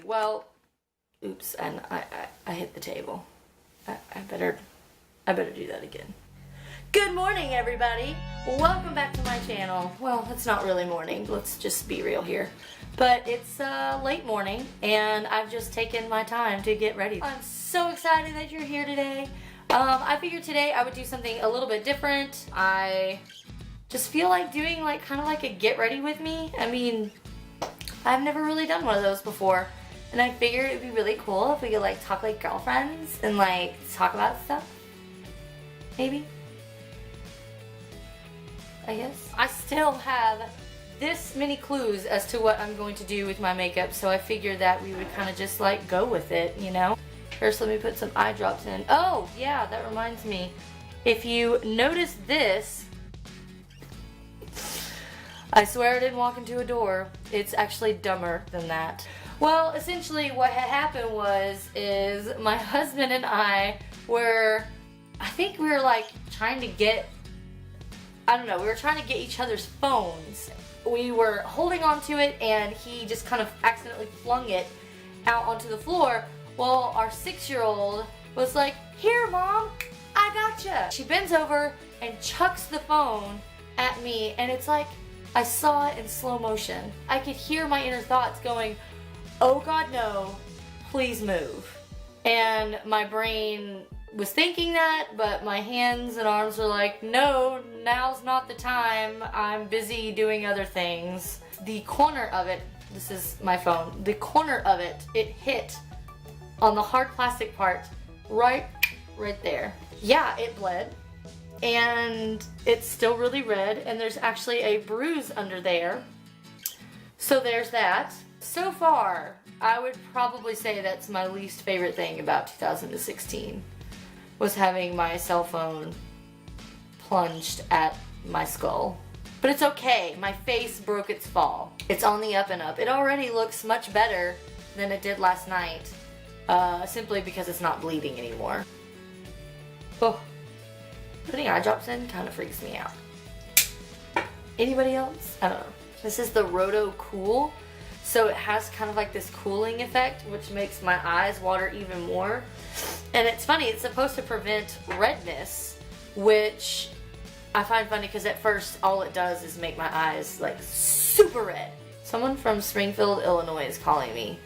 Well, oops, and I hit the table. I better do that again. Good morning, everybody. Welcome back to my channel. Well, it's not really morning. Let's just be real here. But it's late morning, and I've just taken my time to get ready. I'm so excited that you're here today. I figured today I would do something a little bit different. I just feel like doing kind of like a get ready with me. I mean, I've never really done one of those before. And I figured it'd be really cool if we could talk like girlfriends and talk about stuff. Maybe. I guess. I still have this many clues as to what I'm going to do with my makeup, so I figured that we would kind of just go with it, you know? First, let me put some eye drops in. Oh, yeah, that reminds me. If you notice this, I swear I didn't walk into a door. It's actually dumber than that. Well, essentially what had happened is my husband and I were, I think we were trying to get, I don't know, we were trying to get each other's phones. We were holding on to it and he just kind of accidentally flung it out onto the floor. Well, our 6-year-old was like, "Here, Mom, I gotcha." She bends over and chucks the phone at me, and it's like, I saw it in slow motion. I could hear my inner thoughts going, "Oh God, no, please move." And my brain was thinking that, but my hands and arms were like, "No, now's not the time. I'm busy doing other things." The corner of it, this is my phone, the corner of it, it hit on the hard plastic part right there. Yeah, it bled. And it's still really red, and there's actually a bruise under there. So there's that. So far, I would probably say that's my least favorite thing about 2016, was having my cell phone plunged at my skull. But it's okay, my face broke its fall. It's on the up and up. It already looks much better than it did last night, simply because it's not bleeding anymore. Oh, putting eye drops in kind of freaks me out. Anybody else? I don't know. This is the Roto Cool. So it has kind of this cooling effect, which makes my eyes water even more. And it's funny, it's supposed to prevent redness, which I find funny because at first all it does is make my eyes super red. Someone from Springfield, Illinois is calling me.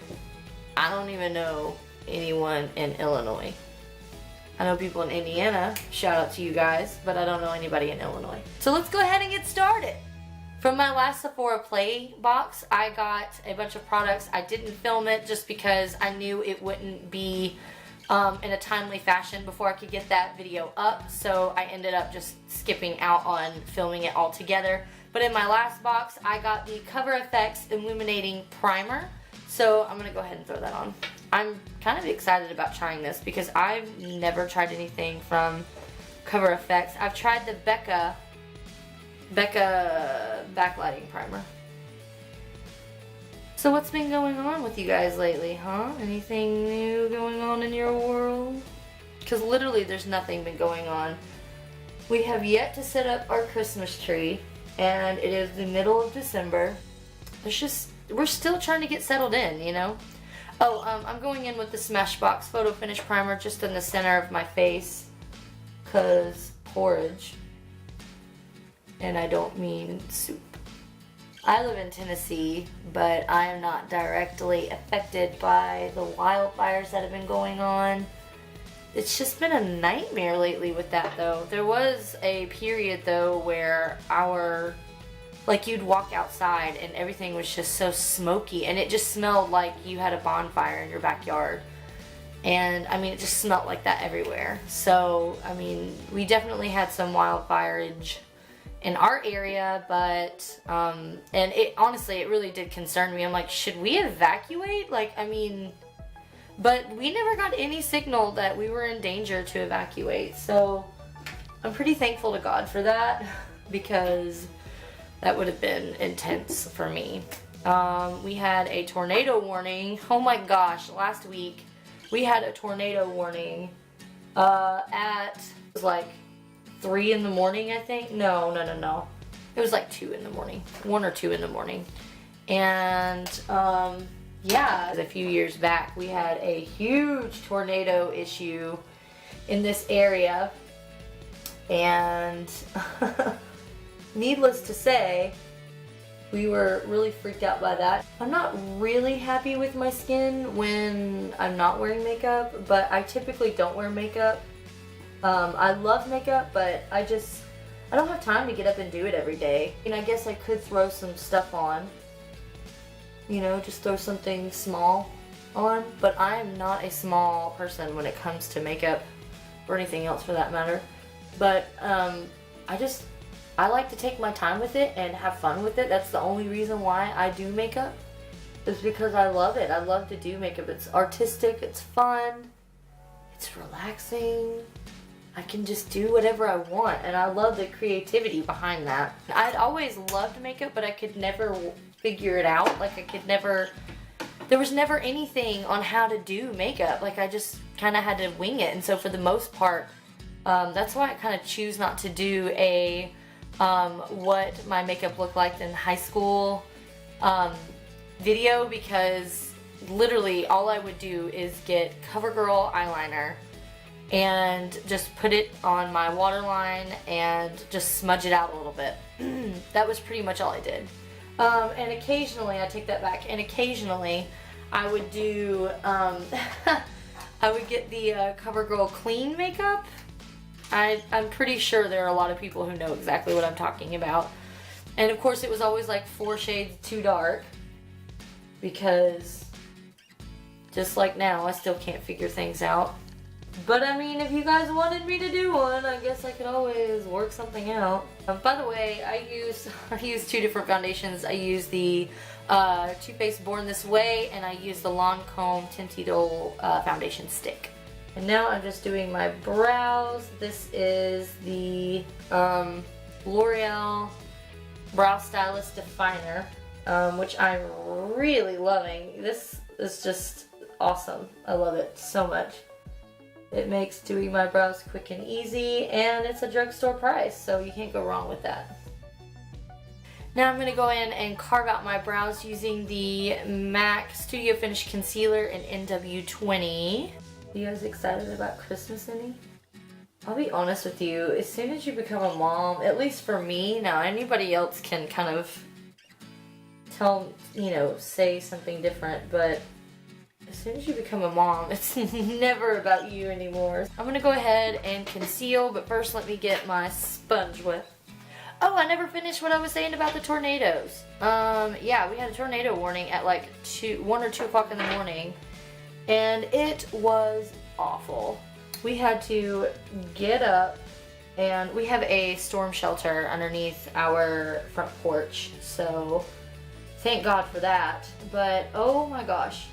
I don't even know anyone in Illinois. I know people in Indiana, shout out to you guys, but I don't know anybody in Illinois. So let's go ahead and get started. From my last Sephora Play box, I got a bunch of products. I didn't film it just because I knew it wouldn't be in a timely fashion before I could get that video up, so I ended up just skipping out on filming it all together. But in my last box, I got the Cover FX Illuminating Primer, so I'm gonna go ahead and throw that on. I'm kind of excited about trying this because I've never tried anything from Cover FX. I've tried the Becca backlighting primer. So what's been going on with you guys lately, huh? Anything new going on in your world? Because literally there's nothing been going on. We have yet to set up our Christmas tree, and it is the middle of December. We're still trying to get settled in, you know? Oh, I'm going in with the Smashbox Photo Finish Primer just in the center of my face, cause porridge. And I don't mean soup. I live in Tennessee, but I am not directly affected by the wildfires that have been going on. It's just been a nightmare lately with that, though. There was a period, though, where you'd walk outside and everything was just so smoky, and it just smelled like you had a bonfire in your backyard. And, I mean, it just smelled like that everywhere. So, I mean, we definitely had some wildfireage in our area, but and it honestly, it really did concern me. I'm like, should we evacuate? But we never got any signal that we were in danger to evacuate, so I'm pretty thankful to God for that, because that would have been intense for me. We had a tornado warning. Oh my gosh, last week we had a tornado warning at, it was 3 in the morning, I think. No. It was 2 in the morning. 1 or 2 in the morning. And yeah, a few years back we had a huge tornado issue in this area, and needless to say, we were really freaked out by that. I'm not really happy with my skin when I'm not wearing makeup, but I typically don't wear makeup. I love makeup, but I don't have time to get up and do it every day. And I guess I could throw some stuff on, you know, just throw something small on, but I am not a small person when it comes to makeup or anything else for that matter. But I like to take my time with it and have fun with it. That's the only reason why I do makeup, is because I love it. I love to do makeup. It's artistic, it's fun, it's relaxing. I can just do whatever I want, and I love the creativity behind that. I'd always loved makeup, but I could never figure it out. Like, there was never anything on how to do makeup. Like, I just kind of had to wing it. And so for the most part, that's why I kind of choose not to do a what my makeup looked like in high school video, because literally all I would do is get CoverGirl eyeliner and just put it on my waterline and just smudge it out a little bit. That was pretty much all I did. And occasionally, I take that back, and occasionally I would do, I would get the CoverGirl Clean makeup. I'm pretty sure there are a lot of people who know exactly what I'm talking about. And of course it was always like 4 shades too dark, because just like now, I still can't figure things out. But I mean, if you guys wanted me to do one, I guess I could always work something out. By the way, I use 2 different foundations. I use the Too Faced Born This Way, and I use the Lancome Tinted foundation stick. And now I'm just doing my brows. This is the L'Oreal Brow Stylist Definer, which I'm really loving. This is just awesome. I love it so much. It makes doing my brows quick and easy, and it's a drugstore price, so you can't go wrong with that. Now I'm going to go in and carve out my brows using the MAC Studio Finish Concealer in NW20. You guys excited about Christmas any? I'll be honest with you, as soon as you become a mom, at least for me, now anybody else can kind of say something different, but as soon as you become a mom, it's never about you anymore. I'm gonna go ahead and conceal, but first let me get my sponge wet. Oh, I never finished what I was saying about the tornadoes. Yeah, we had a tornado warning at like 1 or 2 o'clock in the morning, and it was awful. We had to get up, and we have a storm shelter underneath our front porch, so thank God for that. But oh my gosh,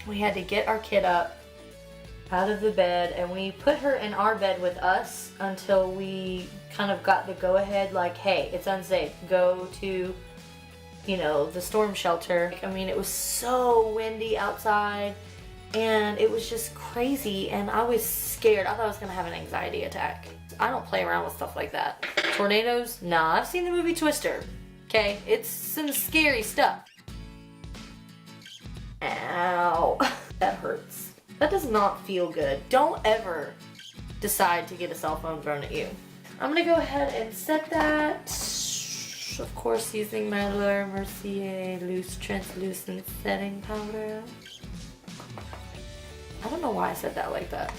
we had to get our kid up out of the bed, and we put her in our bed with us until we kind of got the go-ahead, like, hey, it's unsafe, go to, the storm shelter. I mean, it was so windy outside, and it was just crazy, and I was scared. I thought I was gonna have an anxiety attack. I don't play around with stuff like that. Tornadoes? Nah, I've seen the movie Twister. Okay, it's some scary stuff. Ow, that hurts. That does not feel good. Don't ever decide to get a cell phone thrown at you. I'm gonna go ahead and set that, of course, using my Laura Mercier Loose Translucent Setting Powder. I don't know why I said that like that.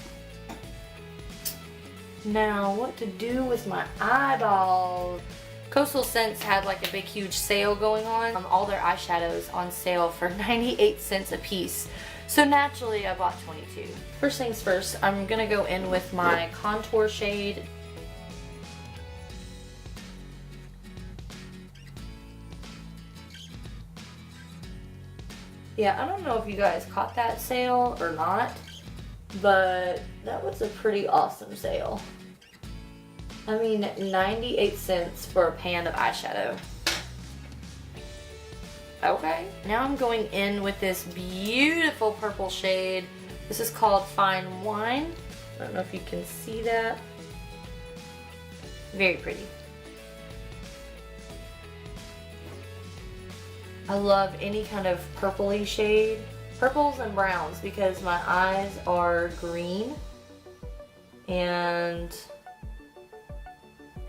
Now, what to do with my eyeballs? Coastal Scents had like a big huge sale going on. All their eyeshadows on sale for 98 cents a piece. So naturally I bought 22. First things first, I'm gonna go in with my contour shade. Yeah, I don't know if you guys caught that sale or not, but that was a pretty awesome sale. I mean, 98 cents for a pan of eyeshadow. Okay, now I'm going in with this beautiful purple shade. This is called Fine Wine. I don't know if you can see that. Very pretty. I love any kind of purpley shade. Purples and browns because my eyes are green and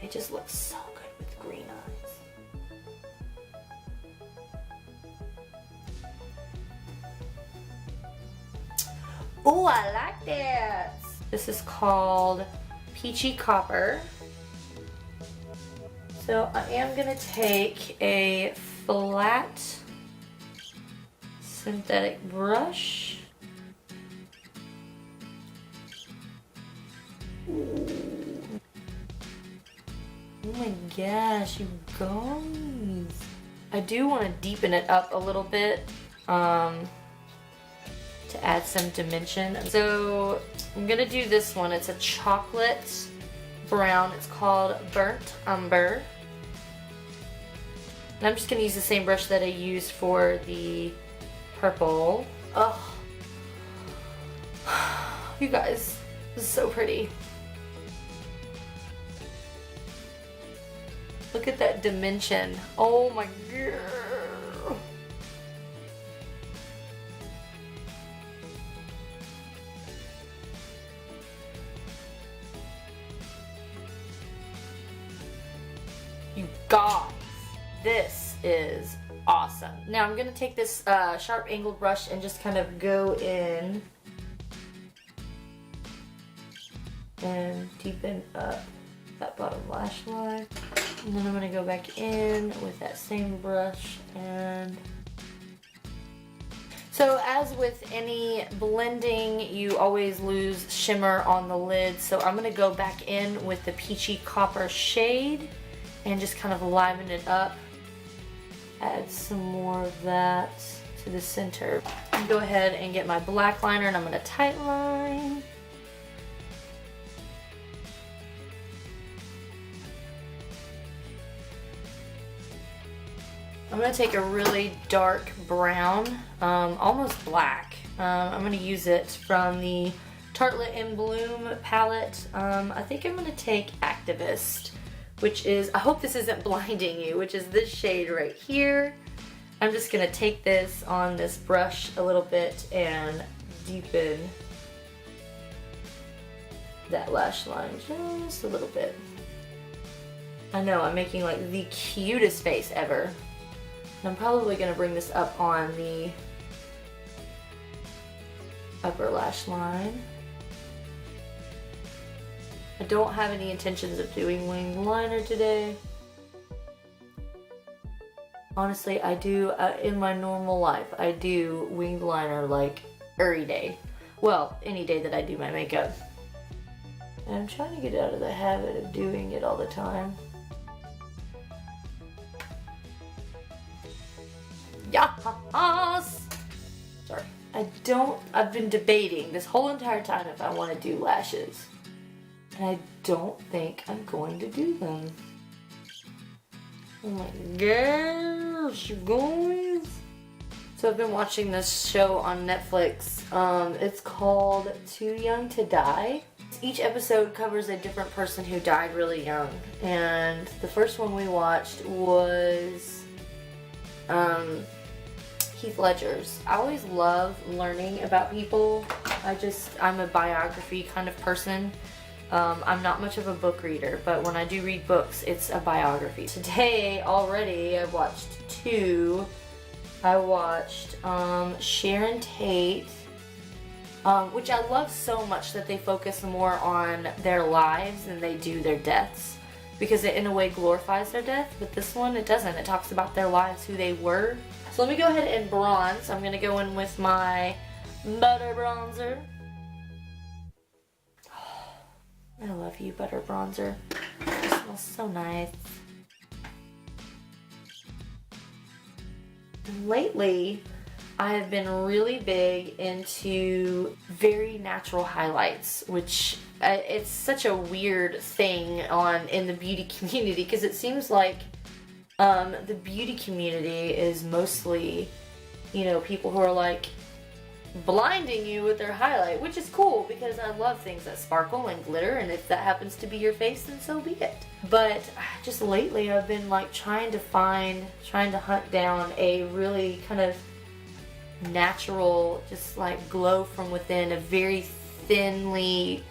it just looks so good with green eyes. Oh, I like that. This is called Peachy Copper. So I am gonna take a flat synthetic brush. Ooh. Oh my gosh, you guys. I do want to deepen it up a little bit to add some dimension. So I'm gonna do this one. It's a chocolate brown. It's called Burnt Umber. And I'm just gonna use the same brush that I used for the purple. Oh, you guys, this is so pretty. Look at that dimension. Oh my god. You guys, this is awesome. Now I'm gonna take this sharp angled brush and just kind of go in and deepen up that bottom lash line. And then I'm gonna go back in with that same brush and... So as with any blending, you always lose shimmer on the lid. So I'm gonna go back in with the Peachy Copper shade and just kind of liven it up. Add some more of that to the center. Go ahead and get my black liner and I'm gonna tight line. I'm gonna take a really dark brown, almost black. I'm gonna use it from the Tartelette in Bloom palette. I think I'm gonna take Activist, which is, I hope this isn't blinding you, which is this shade right here. I'm just gonna take this on this brush a little bit and deepen that lash line just a little bit. I know, I'm making like the cutest face ever. I'm probably going to bring this up on the upper lash line. I don't have any intentions of doing winged liner today. Honestly, I do, in my normal life, I do winged liner like every day. Well, any day that I do my makeup. And I'm trying to get out of the habit of doing it all the time. Yes! Sorry. I've been debating this whole entire time if I want to do lashes. And I don't think I'm going to do them. Oh my gosh, you guys. So I've been watching this show on Netflix. It's called Too Young to Die. Each episode covers a different person who died really young. And the first one we watched was Heath Ledger's. I always love learning about people. I'm a biography kind of person. I'm not much of a book reader, but when I do read books, it's a biography. Today already I watched two. I watched Sharon Tate, which I love so much that they focus more on their lives than they do their deaths, because it in a way glorifies their death, but this one it doesn't. It talks about their lives, who they were. So let me go ahead and bronze. I'm going to go in with my butter bronzer. I love you, butter bronzer. It smells so nice. And lately, I have been really big into very natural highlights, which it's such a weird thing in the beauty community, because it seems like the beauty community is mostly, you know, people who are like blinding you with their highlight, which is cool because I love things that sparkle and glitter, and if that happens to be your face, then so be it. But just lately I've been like trying to hunt down a really kind of natural, just like glow from within, a very thinly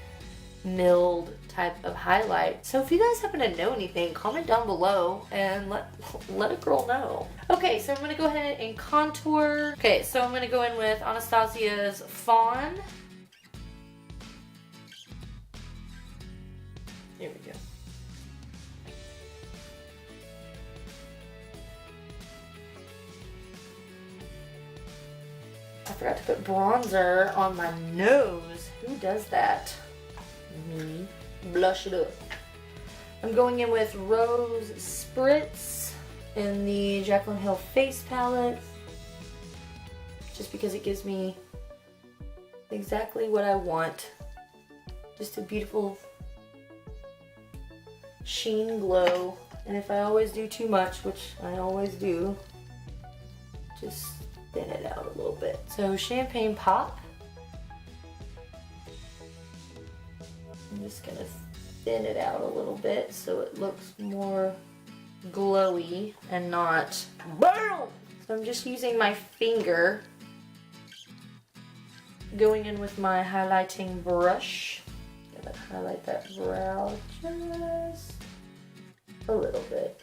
milled type of highlight. So if you guys happen to know anything, comment down below and let a girl know. Okay, so I'm gonna go ahead and contour. Okay, so I'm gonna go in with Anastasia's Fawn. Here we go. I forgot to put bronzer on my nose. Who does that? Me. Blush it up. I'm going in with Rose Spritz in the Jaclyn Hill Face Palette, just because it gives me exactly what I want. Just a beautiful sheen glow. And if I always do too much, which I always do, just thin it out a little bit. So Champagne Pop. I'm just gonna thin it out a little bit so it looks more glowy and not BAM! So I'm just using my finger, going in with my highlighting brush. Gonna highlight that brow just a little bit.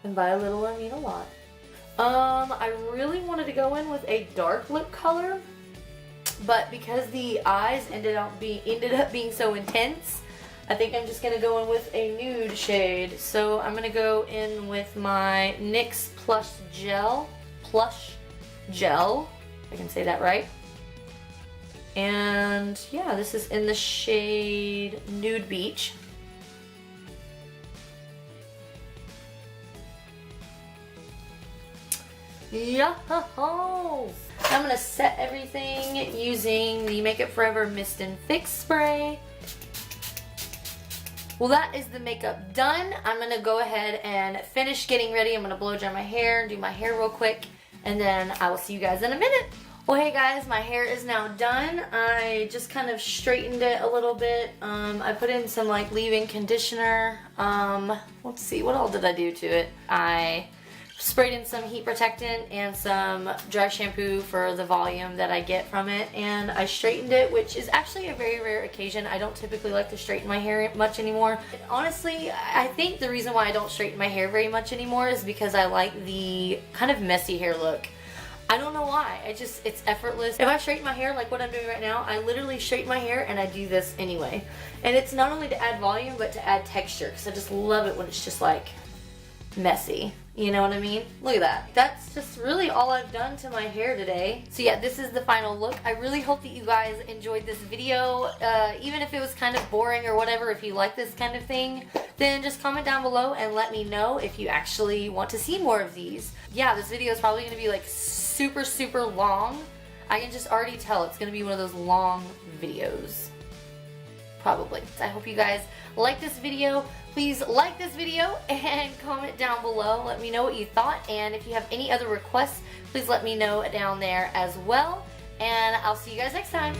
And by a little, I mean a lot. I really wanted to go in with a dark lip color, but because the eyes ended up being so intense, I think I'm just gonna go in with a nude shade. So I'm gonna go in with my NYX Plush Gel, if I can say that right. And yeah, this is in the shade Nude Beach. Yo-ho-ho! I'm gonna set everything using the Makeup Forever Mist and Fix Spray. Well, that is the makeup done. I'm gonna go ahead and finish getting ready. I'm gonna blow dry my hair and do my hair real quick, and then I will see you guys in a minute. Well, hey guys, my hair is now done. I just kind of straightened it a little bit. I put in some like leave-in conditioner. Let's see, what all did I do to it? I sprayed in some heat protectant and some dry shampoo for the volume that I get from it, and I straightened it, which is actually a very rare occasion. I don't typically like to straighten my hair much anymore. Honestly, I think the reason why I don't straighten my hair very much anymore is because I like the kind of messy hair look. I don't know why. It's effortless. If I straighten my hair like what I'm doing right now, I literally straighten my hair and I do this anyway. And it's not only to add volume, but to add texture, because I just love it when it's just like messy. You know what I mean? Look at that. That's just really all I've done to my hair today. So yeah, this is the final look. I really hope that you guys enjoyed this video. Even if it was kind of boring or whatever, if you like this kind of thing, then just comment down below and let me know if you actually want to see more of these. Yeah, this video is probably going to be like super, super long. I can just already tell it's going to be one of those long videos. Probably. I hope you guys like this video. Please like this video and comment down below. Let me know what you thought, and if you have any other requests, please let me know down there as well. And I'll see you guys next time.